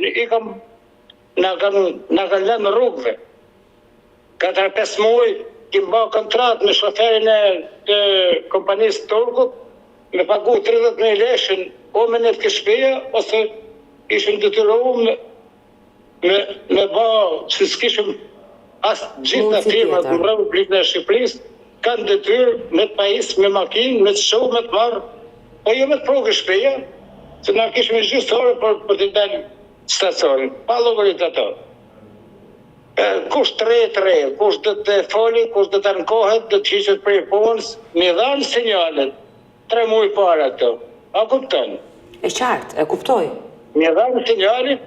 S3: na kanë lënë rrugave. 4-5 muaj, kim ba kontrat me shoferin e kompanisë Turkut, me pagu 30.000 leshën, o me në të këshpia, ose ishëm detyruar me ba, që s'kishëm asë gjitha firmat në Republikën e Shqipërisë, kanë detyrë me të pajisë me makinë, me të shohë, me të marrë, po jo me të progë shpeja, se na kishme gjysore për të dalë stacionin, pa llogarit ato. Kush tre, kush do të foli, kush do të ankohet, do të hiqet prej punës, mi dhanë sinjalet, 3 muaj para këto. A kupton?
S4: E qartë, e kuptoj.
S3: Mi dhanë sinjalet,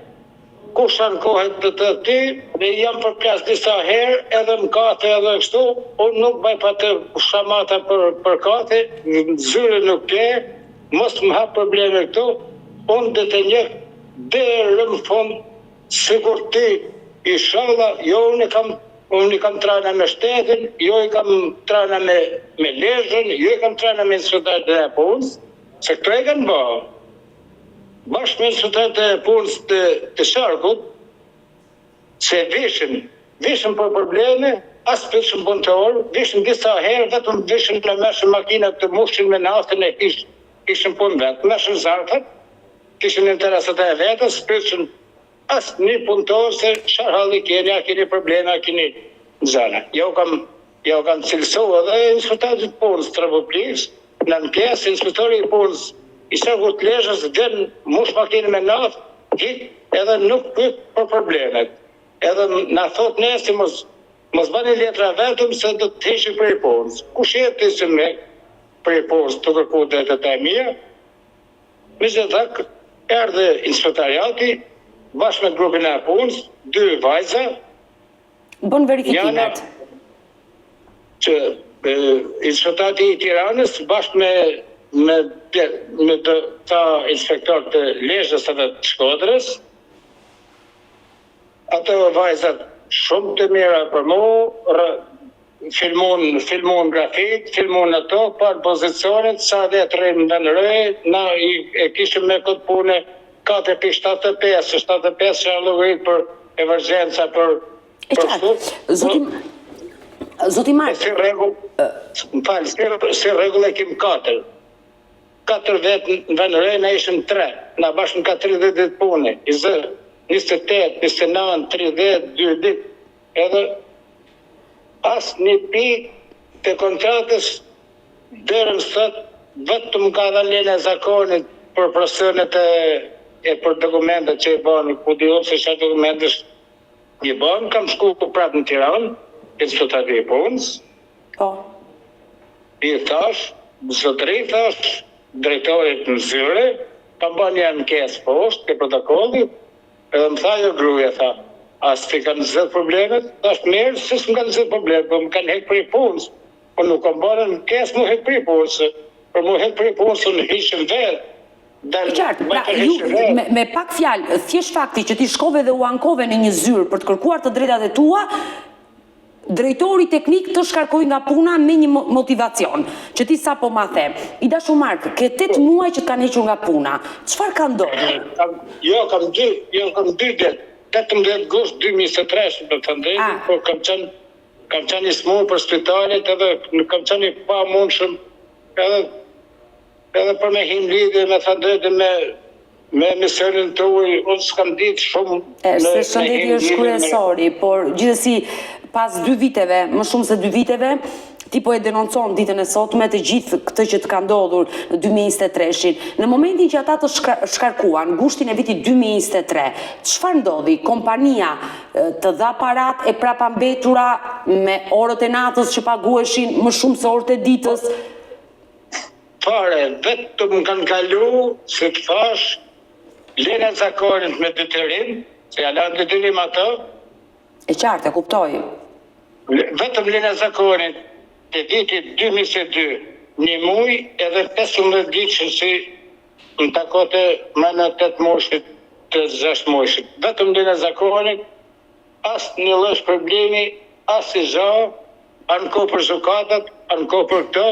S3: kush ankohet të të ty, dhe jam përplas disa herë, edhe më kate edhe kështu, unë nuk baj pa të shamata për kate, zyre nuk ke, mos më hap probleme këtu, unë dhe të njeh deri në fund, sigur ti, inshallah, jo unë i kam trana me shtetin, jo i kam trana me lezhën, jo i kam trana me insultat e punës, se këto e kanë bërë. Bashkë me insultat e punës të sharkut, se vishën për probleme, as vishën punëtor, vishën disa herë, vetëm vishën në meshën makinat të mushin me naftën e ishën punë vetë, meshën zarfat, kishin interesat e vetës, vishën as një punëtor se sharhalli keni probleme, keni zana. Jo kam cilësohë dhe insultatit punës të Republikës, në pjesë inspektori i punës i sërgut lezhës vjen mush makinë me naftë, edhe nuk pyet për problemet. Edhe na thot nesi mos bani letra vetëm se do të heqi prej punës. Kush jeti se me prej punës të kërku drejtat e mia? Me zëdak, erdhe inspektoriati, bashkë me grupin e punës, 2 vajza.
S2: Bën verifikimet.
S3: Që inspektorati i Tiranës, bashkë me ta inspektor të Lezhës edhe të Shkodrës, ato vajzat shumë të mira për mu, filmon grafit, filmon ato, par pozicionit, sa dhe të rejmë në rëj, na e kishëm me këtë pune 4.75, 75 që allogarit për emergjenca, për
S2: Zoti Mark.
S3: Si regull e kim 4. 4 vetë në Vanërej, na ishëm 3. Na bashkën ka 30 ditë pune. 28, 29, 30, 2 ditë. Edhe as një pikë të kontratës dërën sot vetëm ka dhe lene zakonit për prosenet e për dokumentet që i banë, ku di se që dokumentet i banë, kam shku prapë në Tiranë, inspektori i punës. I thash, zotëri thash, drejtorit në zyre, kam bërë një ankesë poshtë ke protokollit, edhe më tha jo gruja, tha, as ti kanë zëtë problemet, thash mirë, se s'm kanë zëtë problemet, po më kanë hekë për i punës, po nuk kam bërë ankesë mu hekë për i punës, për mu hekë për i punës, në hishëm vetë.
S2: Qartë, pra ju me pak fjalë, thjesht fakti që ti shkove dhe u ankove në një zyrë për të kërkuar të drejtat e tua, drejtori teknik të shkarkoj nga puna me një motivacion, që ti sa po ma the. I dashur Mark, ke 8 muaj që të kanë hequr nga puna. Çfarë ka ndodhur?
S3: Jo, kam 2 ditë. 18 gusht 2023, do të ndërë, po kam qenë i smur për spitalit, edhe kam qenë i pa mundshëm, edhe për me him lidhje, me thëndërë, me misionin të uj, unë s'kam ditë shumë.
S2: Se shëndeti është kryesori, por gjithësi pas 2 viteve, më shumë se 2 viteve, ti po e denoncon ditën e sotme të gjithë këtë që të ka ndodhur në 2023-shin. Në momentin që ata të shkarkuan gushtin e vitit 2023, çfarë ndodhi? Kompania të dha parat e prapa mbetura me orët e natës që paguheshin më shumë se orët e ditës?
S3: Fare, vetëm kanë kalu, se të thash, lene zakonit me detyrim, se janë detyrim ato.
S2: E qartë, e kuptoj.
S3: Vetëm lene zakonit të vitit 2022, një muj edhe 15 ditë që si në takote më në 8 moshit të 6 moshit. Vetëm lene zakonit, as një lësh problemi, as i zha, anë ko për zhukatat, anë ko për këto,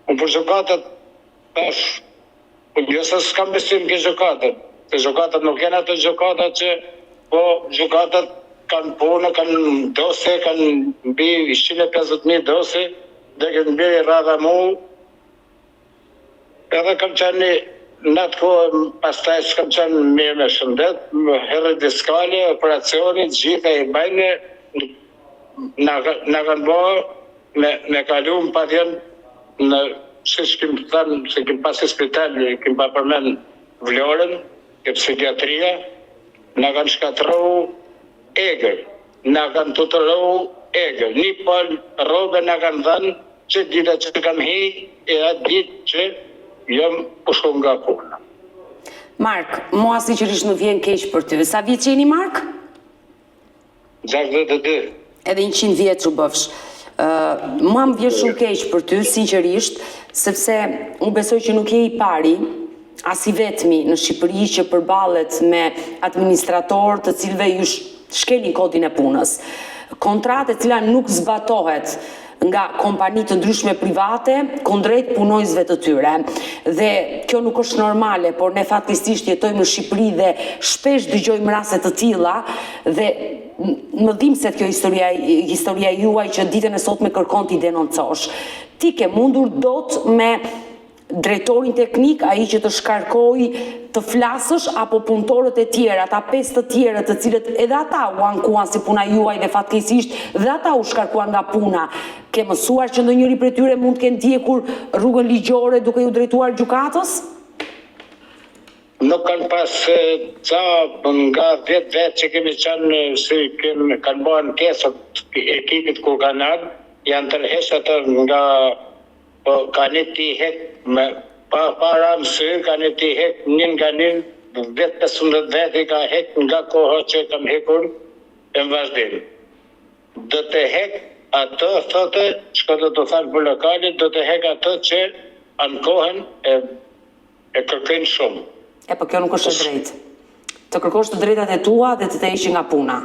S3: unë për zhukatat, pash, jo se s'kam besim ke zhukatat, se zhukatat nuk jena të zhukatat që, po zhukatat kanë punë, kanë dose, kanë mbi 150.000 dose, dhe kanë mbi radha mu, edhe kam qenë në atë kohë, pastaj s'kam qenë mirë me shëndet, herë diskale, operacionit, gjitha i bajnë, në kanë bërë me kalum pa thënë në si shkim thënë, se kim pas spital, kim pa përmen Vlorën, ke psikiatria, na kanë shkatërru egër, na kanë tutërru egër, një pal robe na kanë dhënë, që dita që kam hi, e atë ditë që jam pushku nga puna.
S2: Mark, mua sinqerisht më vjen keq për ty. Sa vjeç jeni, Mark?
S3: 62.
S2: Edhe 100 vjeç u bëfsh. Mua më vjen shumë keq për ty, sinqerisht, sepse unë besoj që nuk je i pari, as i vetmi në Shqipëri që përballet me administrator të cilëve ju shkelin kodin e punës. Kontratë e cila nuk zbatohet nga kompani të ndryshme private kundrejt punojësve të tyre. Dhe kjo nuk është normale, por ne fatkeqësisht jetojmë në Shqipëri dhe shpesh dëgjojmë raste të tilla dhe më dhimbset kjo historia juaj që ditën e sotme kërkon t'i denoncosh. Ti ke mundur dot me drejtorin teknik, ai që të shkarkoj të flasësh, apo punëtorët e tjerë, ata 5 të tjerë të cilët edhe ata u ankuan si puna juaj dhe fatkeqësisht dhe ata u shkarkuan nga puna. Ke mësuar që ndonjëri prej tyre mund të kenë ndjekur rrugën ligjore duke ju drejtuar gjykatës?
S3: Nuk kanë pas ca nga 10 vetë që kemi qenë si kanë bërë ankesat ekipit kur kanë ardhur, janë tërhequr nga ka një t'i hek me para mësy, ka një t'i hek njën nga njën, vetë 15 veti ka hek nga koha që kam hekur e më vazhdim. Do të hek atë, thote, që do të thanë për lokalit, do të hek atë që ankohen e kërkojnë shumë.
S2: Po kjo nuk është e drejtë. Të kërkosh të drejtat e tua dhe të heqë nga puna.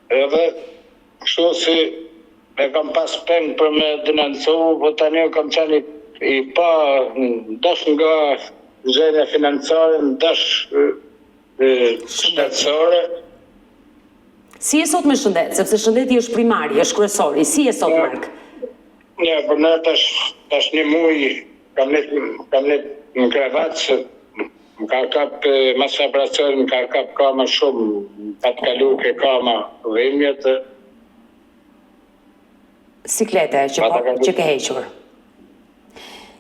S3: Edhe, kështu si me kam pas peng për me denoncu, po tani kam qenë i pa dash nga zhënia financiare, dash shëndetësore.
S2: Si e sot me shëndet? Sepse shëndeti është primari, është kryesori. Si e sot, Mark?
S3: Ja, për në tash një muj kam një në krevat, se më ka kap mas operacion, më ka kap kama shumë, pa të kalu ke kama dhimbjet.
S2: Siklete që ke hequr.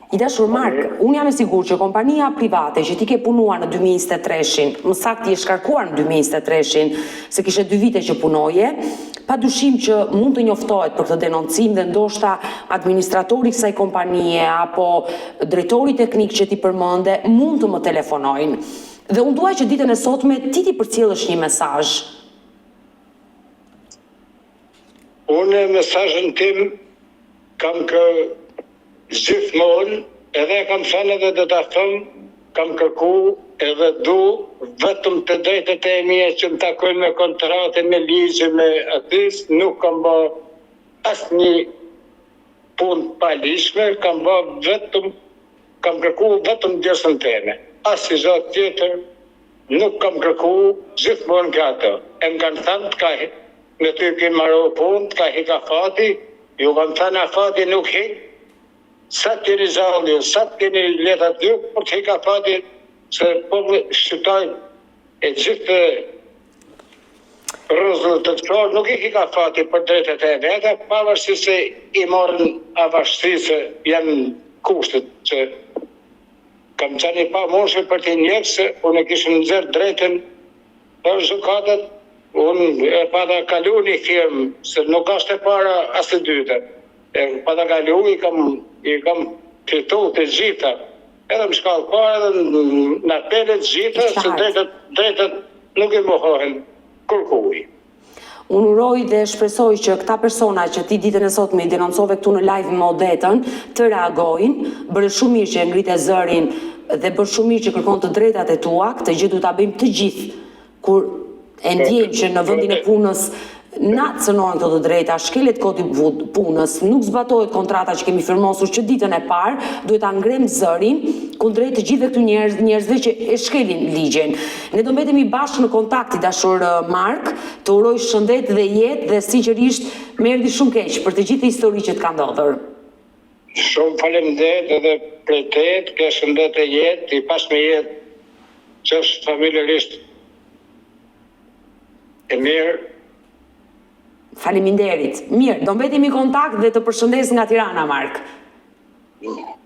S2: I dashur Mark, unë jam e sigurt që kompania private që ti ke punuar në 2023-shin, më saktë je shkarkuar në 2023-shin, se kishe 2 vite që punoje, padyshim që mund të njoftohet për këtë denoncim dhe ndoshta administratori kësaj kompanie apo drejtori teknik që ti përmende mund të më telefonojnë. Dhe unë dua që ditën e sotme ti përcjellësh një mesazh.
S3: Unë mesazhin tim kam gjithmonë, edhe kam thënë edhe do ta them, kam kërku edhe du vetëm të drejtat e mia që më takojnë me kontratë, me ligje, me atis, nuk kam bë asnjë punë pa ligjshme, kam kërku vetëm djersën teme. Asnjë gjë tjetër nuk kam kërku, gjithmonë ka ato. E më kanë thënë ka me ty ke marrë punë, ka hika fati, ju kam thënë fati nuk hik, sa të keni zalli, sa të keni letat dy, por të hika fati, se populli shqiptar e gjithë rrëzën të çfarë nuk i hika fati për drejtat e veta, pavarësisht se i morën avashtësi se janë kushtet që kam qenë i pamunshëm për të njëjtë se unë kishim nxjerr drejtën për gjykatat. Unë e pata kalu një firmë, se nuk është e para as e dyta. E pata kalu i kam fitu të gjitha. Edhe më shkallë parë edhe në apelet gjitha, se drejtët nuk i mohohen kërkuj.
S2: Unë uroj dhe shpresoj që këta persona që ti ditën e sotme i denoncove këtu në live me Odetën të reagojnë, bërë shumë mirë që ngrite zërin dhe bërë shumë mirë që kërkon të drejtat e tua, këtë gjë du ta bëjmë të gjithë kur e ndjejmë që në vendin e punës na cënohen këto të drejta, shkelet kodi punës, nuk zbatohet kontrata që kemi firmosur që ditën e parë, duhet ta ngrem zërin kundrejt të gjithë këtu njerëzve që e shkelin ligjen. Ne do mbetemi bashkë në kontakt, i dashur Mark, të uroj shëndet dhe jetë dhe sinqerisht më erdhi shumë keq për të gjithë histori që të ka ndodhur.
S3: Shumë faleminderit edhe për tetë, ke shëndet e jetë, i pas me jetë që është familjarisht e mirë.
S4: Faleminderit. Mirë, do mbetemi kontakt dhe të përshëndes nga Tirana, Mark.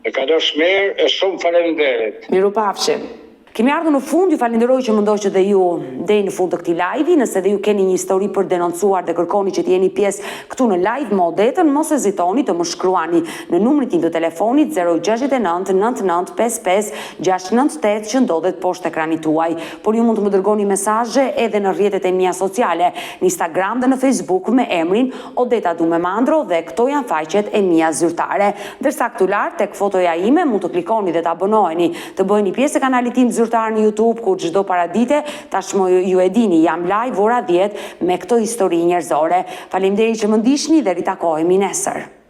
S3: E kalosh mirë, e shumë faleminderit.
S4: Mirupafshim.
S2: Kemi ardhur në fund, ju falenderoj që më ndoqët dhe ju deri në fund të këtij live-i. Nëse dhe ju keni një histori për denoncuar dhe kërkoni që të jeni pjesë këtu në live më odetën, mos hezitoni të më shkruani në numrin tim të telefonit 069 99 55 698 që ndodhet poshtë ekranit tuaj. Por ju mund të më dërgoni mesazhe edhe në rrjetet e mia sociale, në Instagram dhe në Facebook me emrin Odeta Dumemandro dhe këto janë faqet e mia zyrtare. Ndërsa këtu lart tek fotoja ime mund të klikoni dhe të abonoheni, të bëheni pjesë e kanalit tim zyrtar në YouTube, ku çdo paradite tashmë ju e dini, jam live ora 10 me këto histori njerëzore. Faleminderit që më ndiqni dhe ritakohemi nesër.